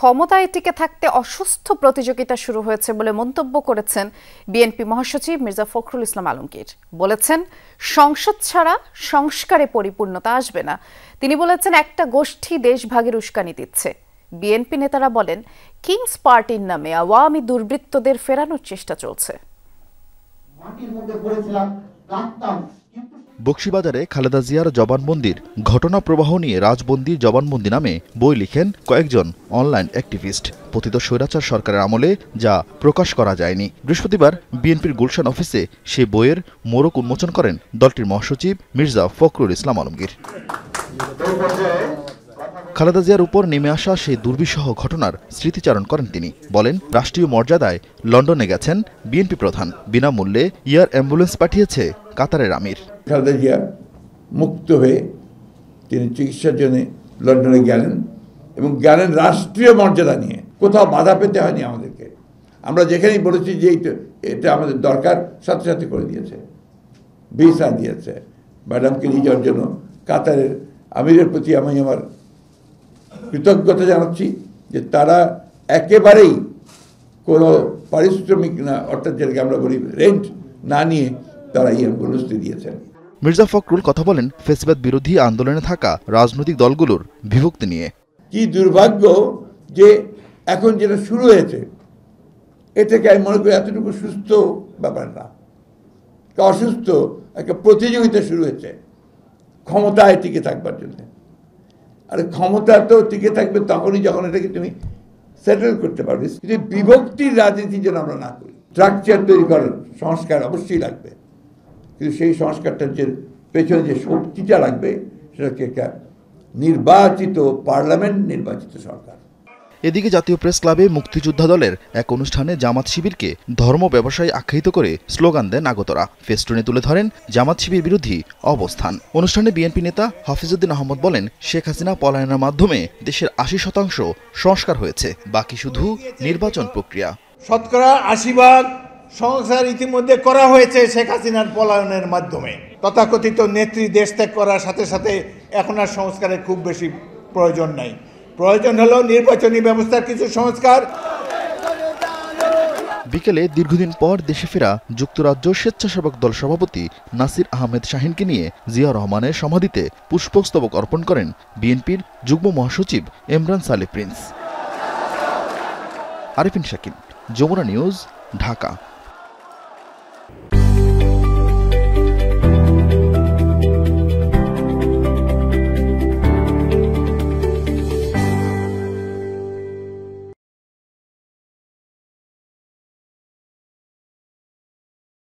ক্ষমতায় টিকে থাকতে অসুস্থ প্রতিযোগিতা শুরু হয়েছে বলে মন্তব্য করেছেন বিএনপি মহাসচিব মির্জা ফখরুল ইসলাম আলমগীর। বলেছেন, সংসদ ছাড়া সংস্কারে পরিপূর্ণতা আসবে না। তিনি বলেছেন, একটা গোষ্ঠী দেশভাগের উস্কানি দিচ্ছে। বিএনপি নেতারা বলেন, কিংস পার্টির নামে আওয়ামী দুর্বৃত্তদের ফেরানোর চেষ্টা চলছে। বকশীবাজারে খালেদা জিয়ার জবানবন্দির ঘটনা প্রবাহ নিয়ে রাজবন্দী জবানবন্দি নামে বই লিখেন কয়েকজন অনলাইন অ্যাক্টিভিস্ট। পতিত স্বৈরাচার সরকারের আমলে যা প্রকাশ করা যায়নি। বৃহস্পতিবার বিএনপির গুলশান অফিসে সেই বইয়ের মোড়ক উন্মোচন করেন দলটির মহাসচিব মির্জা ফখরুল ইসলাম আলমগীর। খালেদা জিয়ার উপর নেমে আসা সেই দুর্বিষহ ঘটনার স্মৃতিচারণ করেন তিনি। বলেন, রাষ্ট্রীয় মর্যাদায় লন্ডনে গেছেন বিএনপি প্রধান, বিনামূল্যে এয়ার অ্যাম্বুলেন্স পাঠিয়েছে কাতারের আমির। খালেদা জিয়া মুক্ত হয়ে তিনি চিকিৎসার জন্য লন্ডনে গেলেন এবং গেলেন রাষ্ট্রীয় মর্যাদা নিয়ে। কোথাও বাধা পেতে হয়নি আমাদেরকে। আমরা যেখানেই বলেছি যে এটা আমাদের দরকার, সাথে সাথে করে দিয়েছে, ভিসা দিয়েছে। ম্যাডামকে নিয়ে যাওয়ার জন্য কাতারের আমিরের প্রতি আমি আমার কৃতজ্ঞতা জানাচ্ছি যে তারা একেবারেই কোনো পারিশ্রমিক না, অর্থাৎ যেটাকে আমরা বলি রেন্ট না নিয়ে তারা এই অ্যাম্বুলেন্সটি দিয়েছেন। মির্জা ফখরুল কথা বলেন ফ্যাসিবাদ বিরোধী আন্দোলনে থাকা রাজনৈতিক দলগুলোর বিভক্তি নিয়ে। কি দুর্ভাগ্য যে এখন যেটা শুরু হয়েছে এটাকে আমি মনে করি এতটুকু সুস্থ ব্যাপার না, অসুস্থ একটা প্রতিযোগিতা শুরু হয়েছে ক্ষমতায় টিকে থাকবার জন্য। আর ক্ষমতা তো টিকে থাকবে তখনই যখন এটাকে তুমি সেটেল করতে পারবে। কিন্তু বিভক্তির রাজনীতি যেন আমরা না করি। স্ট্রাকচার তৈরি করার সংস্কার অবশ্যই লাগবে, কিন্তু সেই সংস্কারটার যে পেছনে যে শক্তিটা লাগবে সেটাকে একটা নির্বাচিত পার্লামেন্ট, নির্বাচিত সরকার। এদিকে জাতীয় প্রেস ক্লাবে মুক্তিযোদ্ধা দলের এক অনুষ্ঠানে জামাত শিবিরকে ধর্ম ব্যবসায়ী আখ্যায়িত করে স্লোগান দেন আগতরা। ফেস্টুনে তুলে ধরেন জামাত শিবির বিরোধী অবস্থান। অনুষ্ঠানে বিএনপি নেতা হাফিজউদ্দিন আহমদ বলেন, শেখ হাসিনা পলায়নের মাধ্যমে দেশের ৮০% সংস্কার হয়েছে, বাকি শুধু নির্বাচন প্রক্রিয়া। শতকরা ৮০% সংস্কার ইতিমধ্যে করা হয়েছে শেখ হাসিনার পলায়নের মাধ্যমে। তথাকথিত নেত্রী দেশ ত্যাগ করার সাথে সাথে এখন আর সংস্কারের খুব বেশি প্রয়োজন নাই। প্রয়োজন হলো নির্বাচনী ব্যবস্থার কিছু সংস্কার। বিকেলে দীর্ঘদিন পর দেশে ফেরা যুক্তরাজ্য স্বেচ্ছাসেবক দল সভাপতি নাসির আহমেদ শাহিনকে নিয়ে জিয়া রহমানের সমাধিতে পুষ্পস্তবক অর্পণ করেন বিএনপির যুগ্ম মহাসচিব এমরান সালে প্রিন্স। আরিফিন শাকিল, যমুনা নিউজ, ঢাকা।